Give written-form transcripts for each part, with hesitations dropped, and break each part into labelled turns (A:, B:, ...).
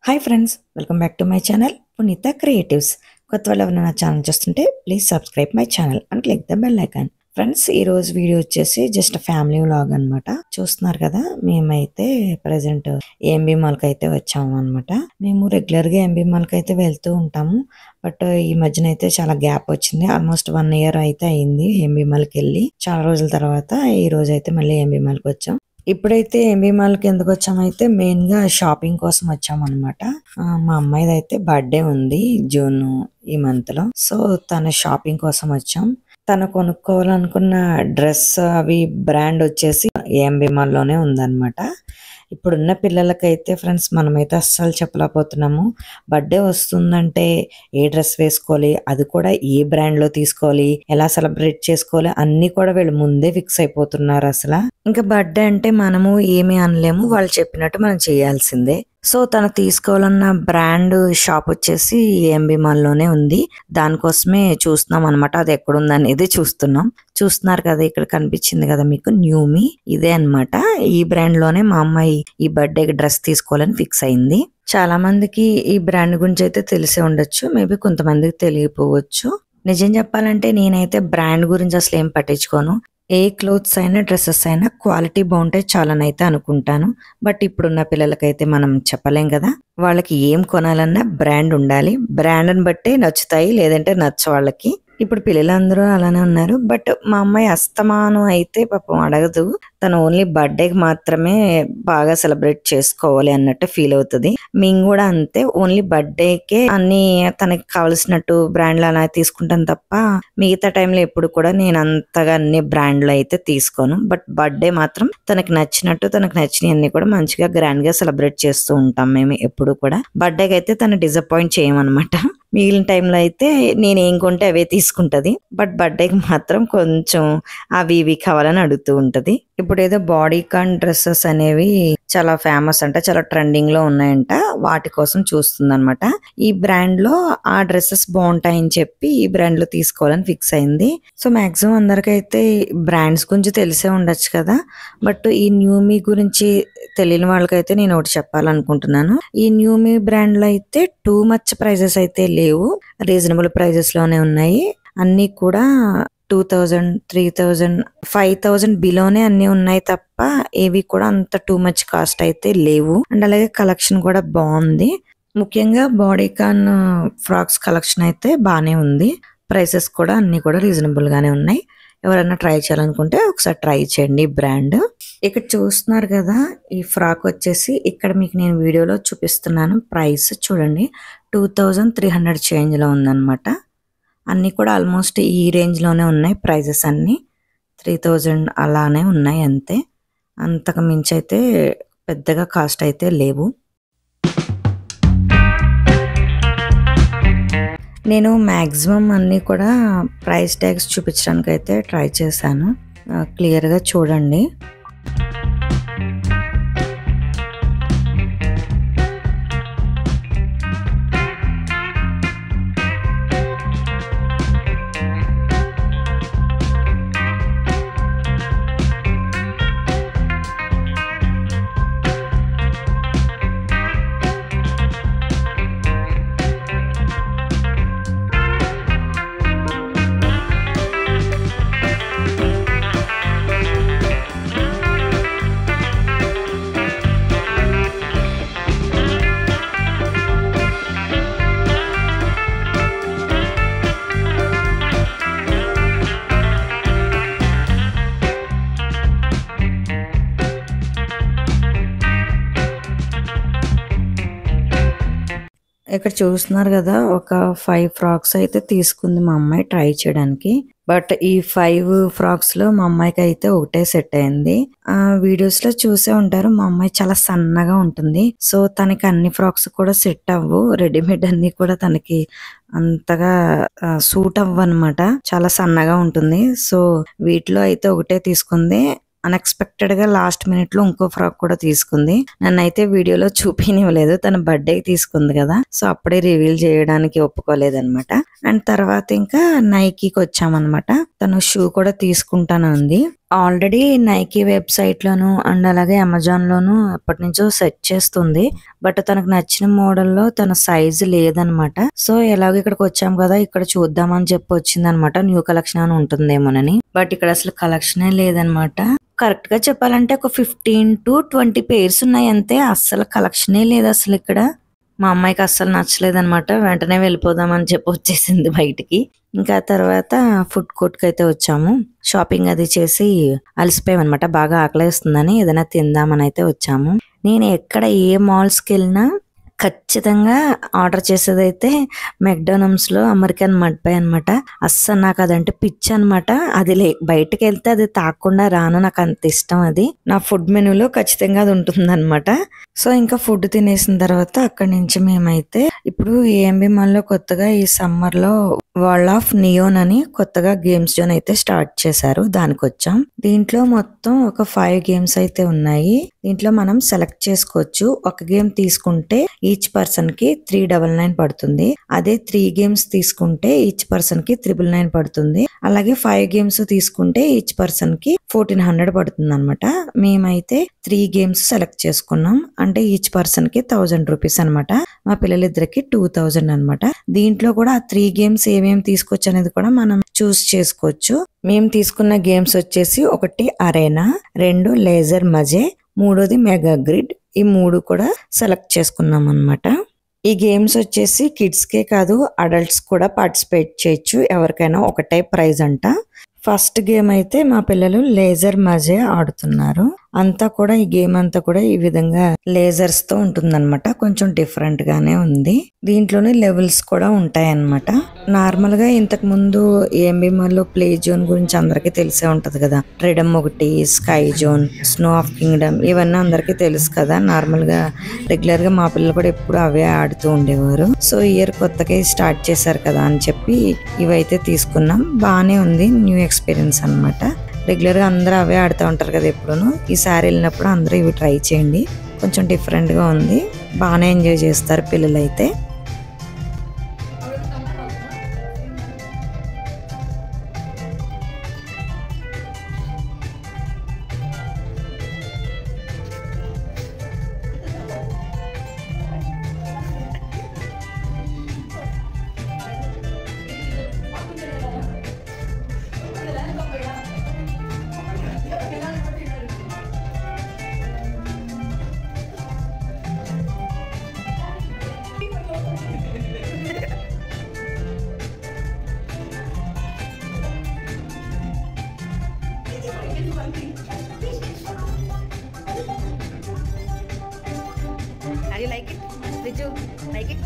A: Hi friends, welcome back to my channel పునీత creatives. కొత్త వాళ్ళు ఎవరైనా నా ఛానల్ చూస్తుంటే please subscribe my channel and click the bell icon. Friends, ఈ రోజు వీడియో వచ్చేసి జస్ట్ ఫ్యామిలీ వ్లాగ్ అనమాట. చూస్తున్నారు కదా, మేమైతే ప్రజెంట్ ఏఎంబి మాల్కి అయితే వచ్చాము అనమాట. మేము రెగ్యులర్గా ఏఎంబి మాల్కి అయితే వెళ్తూ ఉంటాము. బట్ ఈ మధ్యన అయితే చాలా గ్యాప్ వచ్చింది. ఆల్మోస్ట్ 1 year అయితే అయింది ఏఎంబి మాల్కి వెళ్ళి. చాలా రోజుల తర్వాత ఈ రోజు అయితే మళ్ళీ ఏఎంబి మాల్కి వచ్చాం. ఇప్పుడైతే ఏఎంబి మాల్కి ఎందుకు వచ్చామైతే మెయిన్ గా షాపింగ్ కోసం వచ్చామన్నమాట. మా అమ్మాయిది అయితే బర్త్డే ఉంది జూన్ ఈ మంత్ లో. సో తన షాపింగ్ కోసం వచ్చాం. తను కొనుక్కోవాలనుకున్న డ్రెస్ అవి బ్రాండ్ వచ్చేసి ఏఎంబి మాల్ లోనే ఉందన్నమాట. ఇప్పుడున్న పిల్లలకైతే ఫ్రెండ్స్ మనమైతే అస్సలు చెప్పలేకపోతున్నాము. బర్త్డే వస్తుందంటే ఏ డ్రెస్ వేసుకోవాలి, అది కూడా ఏ బ్రాండ్ లో తీసుకోవాలి, ఎలా సెలబ్రేట్ చేసుకోవాలి అన్ని కూడా వీళ్ళు ముందే ఫిక్స్ అయిపోతున్నారు అసలు. ఇంకా బర్త్డే అంటే మనము ఏమీ అనలేము, వాళ్ళు చెప్పినట్టు మనం చేయాల్సిందే. సో తను తీసుకోవాలన్న బ్రాండ్ షాప్ వచ్చేసి ఏఎంబి మాల్ లోనే ఉంది. దానికోసమే చూస్తున్నాం అనమాట. అది ఎక్కడుంది అనేది చూస్తున్నాం. చూస్తున్నారు కదా, ఇక్కడ కనిపించింది కదా మీకు న్యూమి, ఇదే అన్నమాట. ఈ బ్రాండ్ లోనే మా అమ్మాయి ఈ బర్త్డేకి డ్రెస్ తీసుకోవాలని ఫిక్స్ అయింది. చాలా మందికి ఈ బ్రాండ్ గురించి అయితే తెలిసే ఉండొచ్చు, మేబీ కొంతమందికి తెలియకపోవచ్చు. నిజం చెప్పాలంటే నేనైతే బ్రాండ్ గురించి అసలు ఏం పట్టించుకోను. ఏ క్లోత్స్ అయినా డ్రెస్సెస్ అయినా క్వాలిటీ బాగుంటే చాలనైతే అనుకుంటాను. బట్ ఇప్పుడున్న పిల్లలకైతే మనం చెప్పలేం కదా, వాళ్ళకి ఏం కొనాలన్నా బ్రాండ్ ఉండాలి. బ్రాండ్ని బట్టే నచ్చుతాయి, లేదంటే నచ్చ వాళ్ళకి. ఇప్పుడు పిల్లలందరూ అలానే ఉన్నారు. బట్ మా అమ్మాయి అస్తమానం అయితే పాపం అడగదు. తను ఓన్లీ బర్త్డేకి మాత్రమే బాగా సెలబ్రేట్ చేసుకోవాలి అన్నట్టు ఫీల్ అవుతుంది. మేము కూడా అంతే, ఓన్లీ బర్త్డేకే అన్ని తనకి కావలసినట్టు బ్రాండ్లు అలా తీసుకుంటాను తప్ప మిగతా టైంలో ఎప్పుడు కూడా నేను అంతగా అన్ని బ్రాండ్లు అయితే తీసుకోను. బట్ బర్త్డే మాత్రం తనకి నచ్చినట్టు తనకు నచ్చినవి అన్ని కూడా మంచిగా గ్రాండ్ గా సెలబ్రేట్ చేస్తూ ఉంటాం మేము ఎప్పుడు కూడా. బర్త్డేకి అయితే తను డిసప్పాయింట్ చేయమన్నమాట. మిగిలిన టైంలో అయితే నేను ఏం కొంటే అవే తీసుకుంటది. బట్ బర్త్డేకి మాత్రం కొంచెం అవి ఇవి కావాలని అడుగుతూ ఉంటది. ఇప్పుడు ఏదో బాడీ కాన్ డ్రెస్సెస్ అనేవి చాలా ఫేమస్ అంట, చాలా ట్రెండింగ్ లో ఉన్నాయంట. వాటి కోసం చూస్తుంది అనమాట. ఈ బ్రాండ్ లో ఆ డ్రెస్సెస్ బాగుంటాయని చెప్పి ఈ బ్రాండ్ లో తీసుకోవాలని ఫిక్స్ అయింది. సో మాక్సిమం అందరికైతే బ్రాండ్స్ గురించి తెలిసే ఉండొచ్చు కదా. బట్ ఈ న్యూమి గురించి తెలియని వాళ్ళకైతే నేను ఒకటి చెప్పాలనుకుంటున్నాను. ఈ న్యూమి బ్రాండ్ లో అయితే టూ మచ్ ప్రైజెస్ అయితే లేవు, రీజనబుల్ ప్రైజెస్ లోనే ఉన్నాయి. అన్ని కూడా 2000, 3000, 5000 బిలోనే అన్ని ఉన్నాయి తప్ప ఏవి కూడా అంత టూ మచ్ కాస్ట్ అయితే లేవు. అండ్ అలాగే కలెక్షన్ కూడా బాగుంది. ముఖ్యంగా బాడీకాన్ ఫ్రాక్స్ కలెక్షన్ అయితే బాగానే ఉంది. ప్రైసెస్ కూడా అన్ని కూడా రీజనబుల్ గానే ఉన్నాయి. ఎవరైనా ట్రై చేయాలనుకుంటే ఒకసారి ట్రై చేయండి బ్రాండ్. ఇక్కడ చూస్తున్నారు కదా, ఈ ఫ్రాక్ వచ్చేసి ఇక్కడ మీకు నేను వీడియోలో చూపిస్తున్నాను. ప్రైస్ చూడండి, 2300 చేంజ్ లో ఉందన్నమాట. అన్ని కూడా ఆల్మోస్ట్ ఈ రేంజ్ లోనే ఉన్నాయి. ప్రైజెస్ అన్ని 3000 అలానే ఉన్నాయి అంతే. అంతకు మించి అయితే పెద్దగా కాస్ట్ అయితే లేవు. నేను మ్యాక్సిమం అన్ని కూడా ప్రైస్ ట్యాగ్స్ చూపించడానికి అయితే ట్రై చేశాను. క్లియర్గా చూడండి. ఇక్కడ చూస్తున్నారు కదా, ఒక 5 ఫ్రాక్స్ అయితే తీసుకుంది మా అమ్మాయి ట్రై చేయడానికి. బట్ ఈ 5 ఫ్రాక్స్ లో మా అమ్మాయికి అయితే ఒకటే సెట్ అయింది. వీడియోస్ లో చూసే ఉంటారు, మా అమ్మాయి చాలా సన్నగా ఉంటుంది. సో తనకి అన్ని ఫ్రాక్స్ కూడా సెట్ అవ్వు, రెడీమేడ్ అన్ని కూడా తనకి అంతగా సూట్ అవ్వనమాట. చాలా సన్నగా ఉంటుంది. సో వీటిలో అయితే ఒకటే తీసుకుంది. అన్ఎక్స్పెక్టెడ్ గా లాస్ట్ మినిట్ లో ఇంకో ఫ్రాక్ కూడా తీసుకుంది. నన్నైతే వీడియోలో చూపినివ్వలేదు, తన బర్త్డేకి తీసుకుంది కదా, సో అప్పుడే రివీల్ చేయడానికి ఒప్పుకోలేదన్నమాట. అండ్ తర్వాత ఇంకా నైకీకి వచ్చామన్నమాట. తను షూ కూడా తీసుకుంటానంది. ఆల్రెడీ నైకీ వెబ్సైట్‌లోను అండ్ అలాగే అమెజాన్‌లోను ఎప్పటినుంచో సెర్చ్ చేస్తుంది. బట్ తనకు నచ్చిన మోడల్‌లో తన సైజ్ లేదనమాట. సో, ఎలాగో ఇక్కడికొచ్చాం కదా! ఇక్కడ చూద్దాం అని చెప్పి వచ్చిందనమాట. న్యూ కలెక్షన్ అని ఉంటుందేమోనని. బట్ ఇక్కడ అసలు కలెక్షనే లేదనమాట. కరెక్ట్‌గా చెప్పాలంటే ఒక 15-20 పెయిర్స్ ఉన్నాయి అంతే. అస్సలు కలెక్షనే లేదసలిక్కడ. మా అమ్మాయికి అస్సలు నచ్చలేదనమాట. వెంటనే వెళ్ళిపోదాం అని చెప్పి వచ్చేసింది బయటికి. ఇంకా తర్వాత ఫుడ్ కోర్ట్‌కైతే వచ్చాము. షాపింగ్ అది చేసి అలసిపోయామనమాట. బాగా ఆకలేస్తుందని ఏదైనా తిందామని అయితే వచ్చాము. నేను ఎక్కడ ఏ మాల్స్‌కెళ్ళినా ఖచ్చితంగా ఆర్డర్ చేసేదైతే మెక్‌డానల్డ్స్‌లో అమెరికన్ మడ్ పై అనమాట. అస్సలు నాకు అదంటే పిచ్చనమాట. అది బయటకెళ్తే అది తాగకుండా రాను. నాకు అంత ఇష్టం అది. నా ఫుడ్ మెనూలో ఖచ్చితంగా అది ఉంటుందనమాట. సో, ఇంకా ఫుడ్ తినేసిన తర్వాత అక్కడి నుంచి మేమైతే ఇప్పుడు ఏఎంబీ మాల్‌లో కొత్తగా ఈ సమ్మర్‌లో వరల్డ్ ఆఫ్ నియోన్ అని కొత్తగా గేమ్స్ జోన్ అయితే స్టార్ట్ చేశారు. దానికొచ్చాం. దీంట్లో మొత్తం ఒక 5 గేమ్స్ అయితే ఉన్నాయి. దీంట్లో మనం సెలెక్ట్ చేసుకోవచ్చు. ఒక గేమ్ తీసుకుంటే ఈచ్ పర్సన్ కి 399 పడుతుంది. అదే 3 గేమ్స్ తీసుకుంటే ఈచ్ పర్సన్ కి 999 పడుతుంది. అలాగే 5 గేమ్స్ తీసుకుంటే ఈచ్ పర్సన్ కి 1400 పడుతుంది అనమాట. మేమైతే 3 గేమ్స్ సెలెక్ట్ చేసుకున్నాం. అంటే ఈచ్ పర్సన్ కి 1000 రూపీస్ అనమాట. మా పిల్లలిద్దరికి 2000 అనమాట. దీంట్లో కూడా ఆ 3 గేమ్స్ ఏమేమి తీసుకోవచ్చు అనేది కూడా మనం చూస్ చేసుకోవచ్చు. మేము తీసుకున్న గేమ్స్ వచ్చేసి ఒకటి అరేనా, 2 లేజర్ మజే, 3ది మెగా గ్రిడ్. ఈ 3 కూడా సెలెక్ట్ చేసుకున్నాం అనమాట. ఈ గేమ్స్ వచ్చేసి కిడ్స్ కే కాదు అడల్ట్స్ కూడా పార్టిసిపేట్ చేయొచ్చు. ఎవరికైనా ఒకటే ప్రైజ్ అంట. ఫస్ట్ గేమ్ అయితే మా పిల్లలు లేజర్ మజే ఆడుతున్నారు. అంతా కూడా ఈ గేమ్ అంతా కూడా ఈ విధంగా లేజర్స్ తో ఉంటుందన్నమాట. కొంచెం డిఫరెంట్ గానే ఉంది. దీంట్లోనే లెవెల్స్ కూడా ఉంటాయన్నమాట. నార్మల్ గా ఇంతకు ముందు ఏఎంబీ మాల్లో ప్లే జోన్ గురించి అందరికీ తెలిసే ఉంటది కదా. ఫ్రీడమ్ ఒకటి, sky zone, snow of Kingdom ఇవన్నీ అందరికీ తెలుసు కదా. నార్మల్ గా రెగ్యులర్ గా మా పిల్లలు కూడా ఎప్పుడు అవే ఆడుతూ ఉండేవారు. సో ఇయర్ కొత్తగా స్టార్ట్ చేశారు కదా అని చెప్పి ఇవైతే తీసుకున్నాం. బానే ఉంది. న్యూ ఎక్స్పీరియన్స్ అనమాట. రెగ్యులర్ గా అందరూ అవే ఆడుతూ ఉంటారు కదా ఎప్పుడూను. ఈసారి వెళ్ళినప్పుడు అందరూ ఇవి ట్రై చేయండి. కొంచెం డిఫరెంట్ గా ఉంది. బాగానే ఎంజాయ్ చేస్తారు పిల్లలైతే.
B: You like it? Did you like it?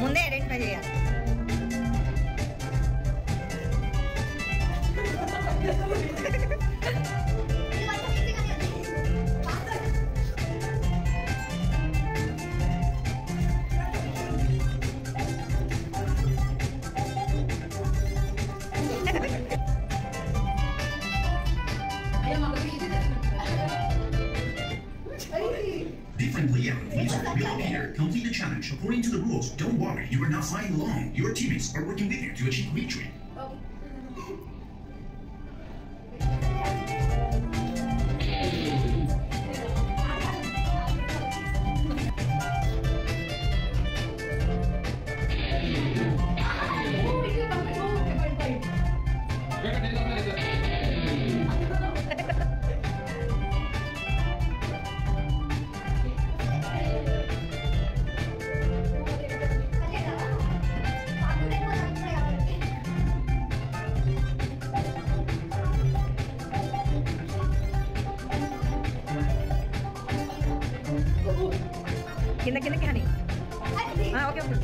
B: ముందే ఐడెంటిఫై చేయాలి.
C: Different layout. User belong here. Complete the challenge according to the rules. Don't worry, you are not flying alone. Your teammates are working with you to achieve victory.
B: కిందకి honey okay okay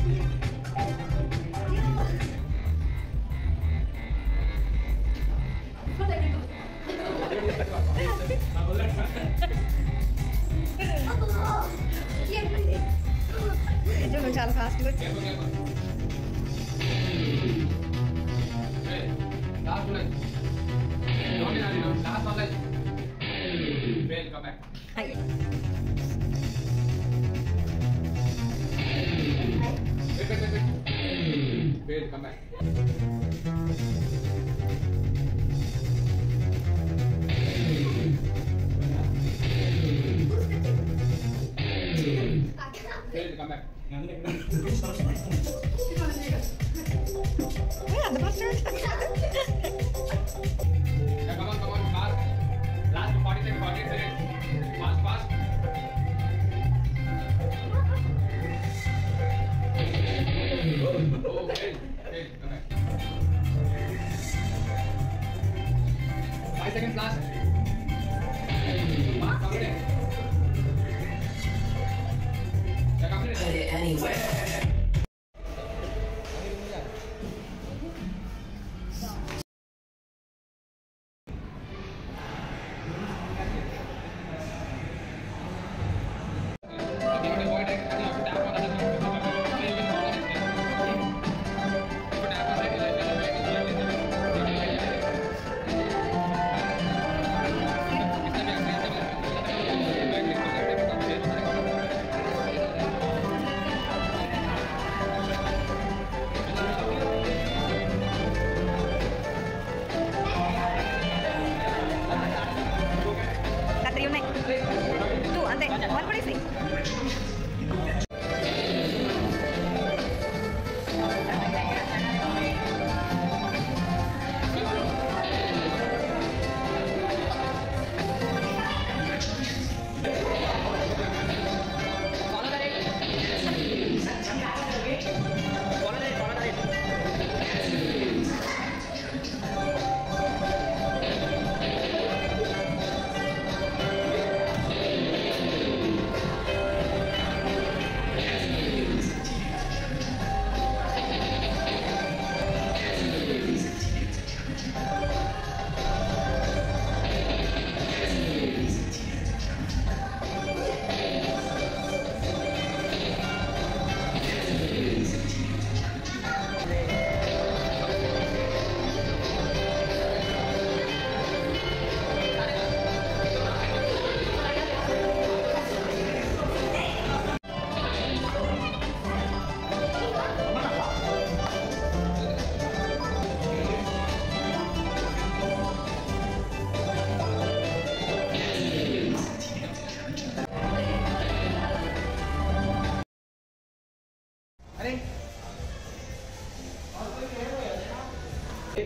B: నువ్వు చాలా ఫాస్ట్గా
D: come back. Come back.
B: అంత fast
D: Yeah, come on, fast. Last 40 seconds. Fast. Oh, okay, come back. 5 seconds last. Fast, complete. Yeah, complete.
E: Put it anywhere.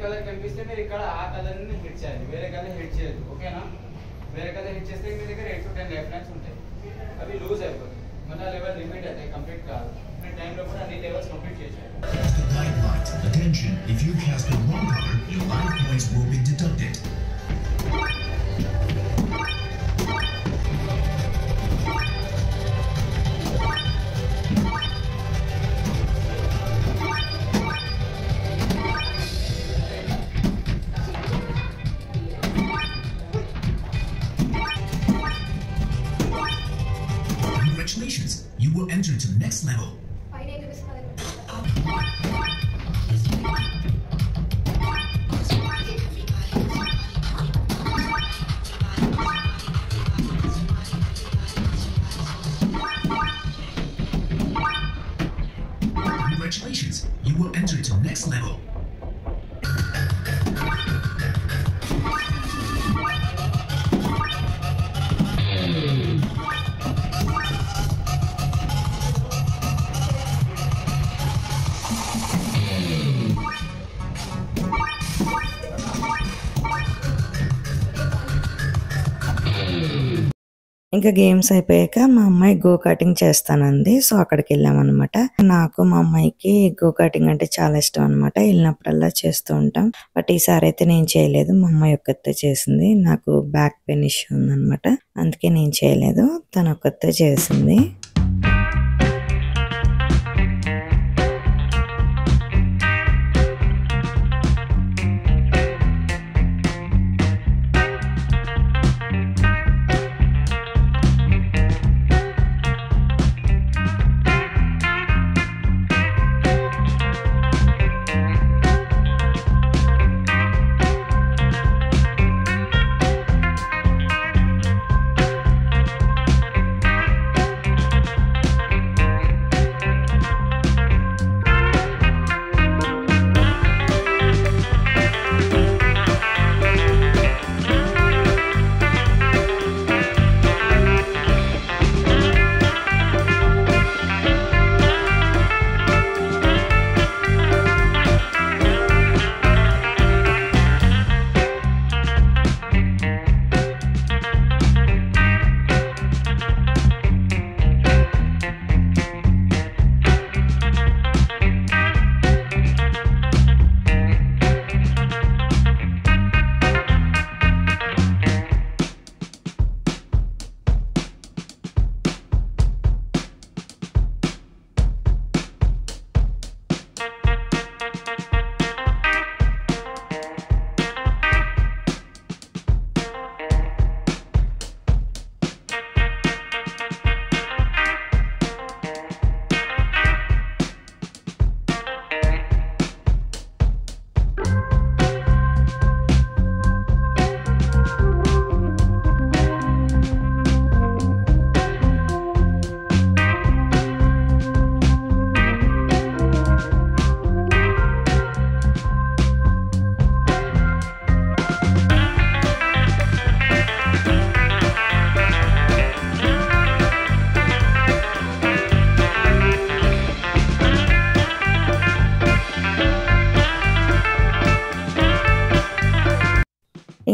D: Colour कनिपिస్తే మీరు ఇక్కడ ఆ colour ని హిట్ చేయాలి వేరే కలర్ హిట్ చేయొద్దు ఓకేనా వేరే కలర్ హిట్ చేస్తే మీ దగ్గర 8 to 10 లెఫ్ట్ హ్యాండ్స్ ఉంటాయి అవి లూజ్ అయిపోతాయి మన లెవెల్ లిమిట్ అయితే కంప్లీట్ కాదు మీ టైం లో కూడా అన్ని లెవెల్స్ కంప్లీట్ చేయాలి
C: Light. Attention, if you cast the wrong color, your life points will be deducted. Congratulations, you will enter to the next level. Congratulations, you will enter to the next level.
A: ఇంకా games అయిపోయాక మా అమ్మాయి go cutting చేస్తానంది. So అక్కడికి వెళ్ళామన్నమాట. నాకు మా అమ్మాయికి go cutting అంటే చాలా ఇష్టం అనమాట. వెళ్ళినప్పుడల్లా చేస్తూ ఉంటాం. బట్ ఈసారి అయితే నేను చేయలేదు. మా అమ్మాయి ఒక్కతే చేసింది. నాకు బ్యాక్ పెయిన్ ఇష్యూ ఉందన్నమాట. అందుకే నేను చేయలేదు. తను ఒక్కతే చేసింది.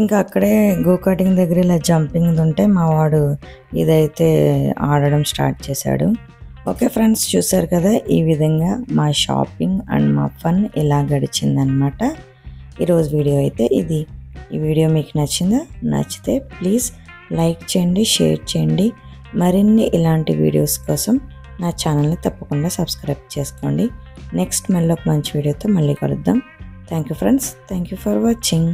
A: ఇంకా అక్కడే గో కటింగ్ దగ్గర ఇలా జంపింగ్ ఉంటే మా వాడు ఇదైతే ఆడడం స్టార్ట్ చేశాడు. ఓకే ఫ్రెండ్స్, చూసారు కదా ఈ విధంగా మా షాపింగ్ అండ్ మా ఫన్ ఇలా గడిచిందనమాట. ఈరోజు వీడియో అయితే ఇది. ఈ వీడియో మీకు నచ్చిందా? నచ్చితే ప్లీజ్ లైక్ చేయండి, షేర్ చేయండి. మరిన్ని ఇలాంటి వీడియోస్ కోసం నా ఛానల్ని తప్పకుండా సబ్స్క్రైబ్ చేసుకోండి. నెక్స్ట్ మళ్ళీ ఒక మంచి వీడియోతో మళ్ళీ కలుద్దాం. Thank you friends, thank you for watching.